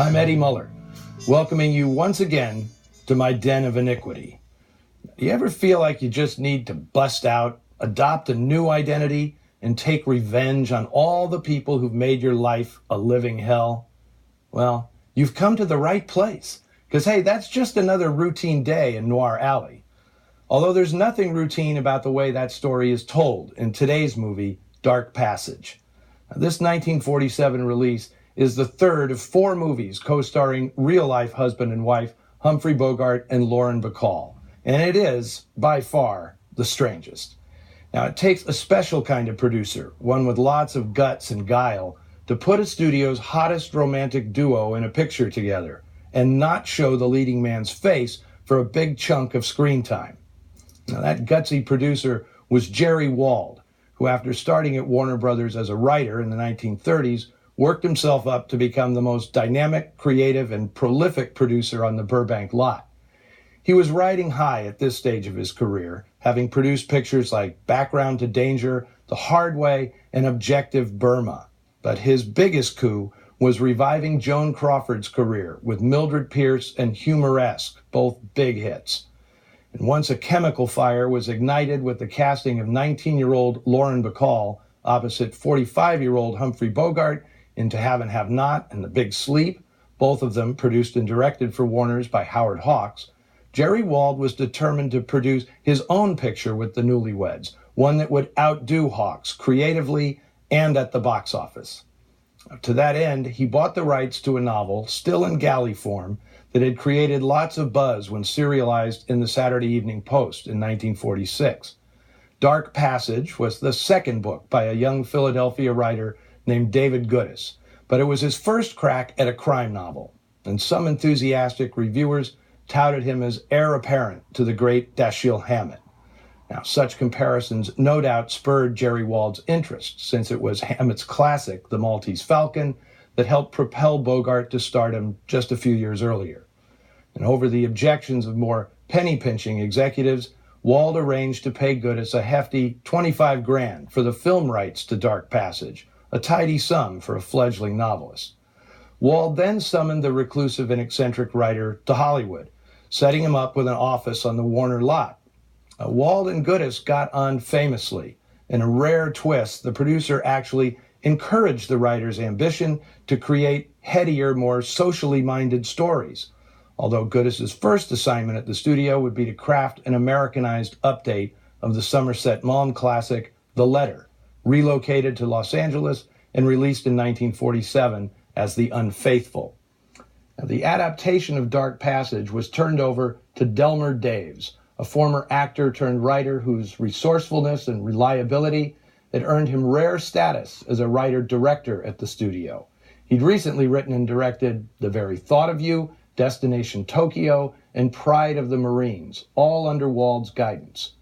I'm Eddie Muller, welcoming you once again to my den of iniquity. Do you ever feel like you just need to bust out, adopt a new identity, and take revenge on all the people who've made your life a living hell? Well, you've come to the right place, because hey, that's just another routine day in Noir Alley. Although there's nothing routine about the way that story is told in today's movie, Dark Passage. Now, this 1947 release is the third of 4 movies co-starring real-life husband and wife Humphrey Bogart and Lauren Bacall, and it is, by far, the strangest. Now, it takes a special kind of producer, one with lots of guts and guile, to put a studio's hottest romantic duo in a picture together and not show the leading man's face for a big chunk of screen time. Now, that gutsy producer was Jerry Wald, who, after starting at Warner Brothers as a writer in the 1930s, worked himself up to become the most dynamic, creative, and prolific producer on the Burbank lot. He was riding high at this stage of his career, having produced pictures like Background to Danger, The Hard Way, and Objective Burma. But his biggest coup was reviving Joan Crawford's career with Mildred Pierce and Humoresque, both big hits. And once a chemical fire was ignited with the casting of 19-year-old Lauren Bacall opposite 45-year-old Humphrey Bogart in To Have and Have Not and The Big Sleep, both of them produced and directed for Warner's by Howard Hawks, Jerry Wald was determined to produce his own picture with the newlyweds, one that would outdo Hawks creatively and at the box office. To that end, he bought the rights to a novel, still in galley form, that had created lots of buzz when serialized in the Saturday Evening Post in 1946. Dark Passage was the second book by a young Philadelphia writer named David Goodis, but it was his first crack at a crime novel, and some enthusiastic reviewers touted him as heir apparent to the great Dashiell Hammett. Now, such comparisons no doubt spurred Jerry Wald's interest, since it was Hammett's classic, The Maltese Falcon, that helped propel Bogart to stardom just a few years earlier. And over the objections of more penny-pinching executives, Wald arranged to pay Goodis a hefty $25 grand for the film rights to Dark Passage, a tidy sum for a fledgling novelist. Wald then summoned the reclusive and eccentric writer to Hollywood, setting him up with an office on the Warner lot. Wald and Goodis got on famously. In a rare twist, the producer actually encouraged the writer's ambition to create headier, more socially minded stories, although Goodis's first assignment at the studio would be to craft an Americanized update of the Somerset Maugham classic, The Letter, relocated to Los Angeles and released in 1947 as The Unfaithful. Now, the adaptation of Dark Passage was turned over to Delmer Daves, a former actor turned writer whose resourcefulness and reliability had earned him rare status as a writer-director at the studio. He'd recently written and directed The Very Thought of You, Destination Tokyo, and Pride of the Marines, all under Wald's guidance.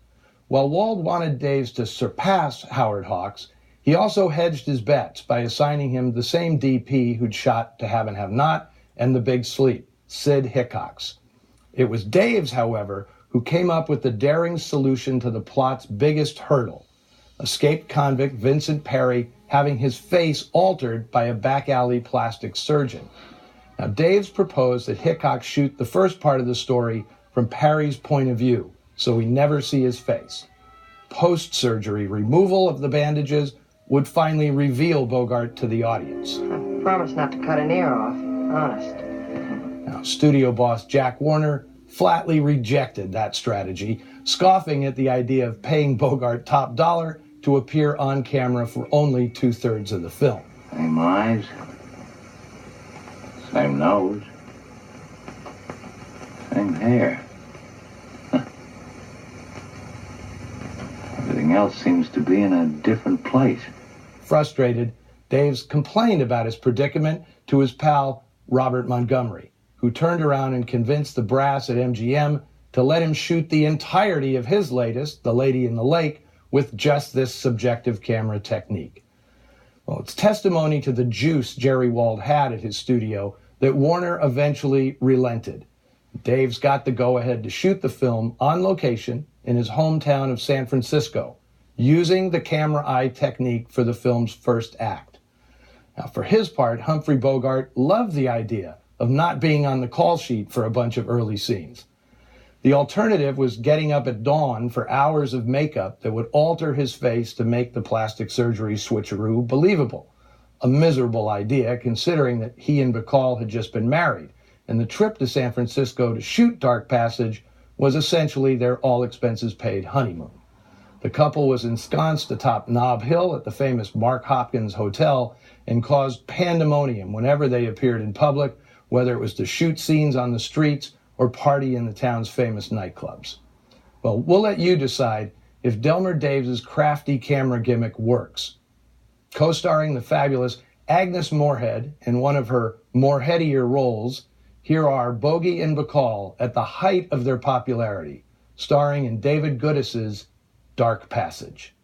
While Wald wanted Daves to surpass Howard Hawks, he also hedged his bets by assigning him the same DP who'd shot To Have and Have Not and The Big Sleep, Sid Hickox. It was Daves, however, who came up with the daring solution to the plot's biggest hurdle, escaped convict Vincent Perry having his face altered by a back-alley plastic surgeon. Now, Daves proposed that Hickox shoot the first part of the story from Perry's point of view, so we never see his face. Post-surgery removal of the bandages would finally reveal Bogart to the audience. I promise not to cut an ear off, honest. Now, studio boss Jack Warner flatly rejected that strategy, scoffing at the idea of paying Bogart top dollar to appear on camera for only 2/3 of the film. Same eyes, same nose, same hair. Everything else seems to be in a different place. Frustrated, Daves complained about his predicament to his pal Robert Montgomery, who turned around and convinced the brass at MGM to let him shoot the entirety of his latest, The Lady in the Lake, with just this subjective camera technique. Well, it's testimony to the juice Jerry Wald had at his studio that Warner eventually relented. Daves got the go-ahead to shoot the film on location in his hometown of San Francisco, using the camera eye technique for the film's first act. Now, for his part, Humphrey Bogart loved the idea of not being on the call sheet for a bunch of early scenes. The alternative was getting up at dawn for hours of makeup that would alter his face to make the plastic surgery switcheroo believable. A miserable idea, considering that he and Bacall had just been married, and the trip to San Francisco to shoot Dark Passage was essentially their all-expenses-paid honeymoon. The couple was ensconced atop Nob Hill at the famous Mark Hopkins Hotel and caused pandemonium whenever they appeared in public, whether it was to shoot scenes on the streets or party in the town's famous nightclubs. Well, we'll let you decide if Delmer Daves' crafty camera gimmick works. Co-starring the fabulous Agnes Moorehead in one of her Mooreheadier roles, here are Bogey and Bacall at the height of their popularity, starring in David Goodis's Dark Passage.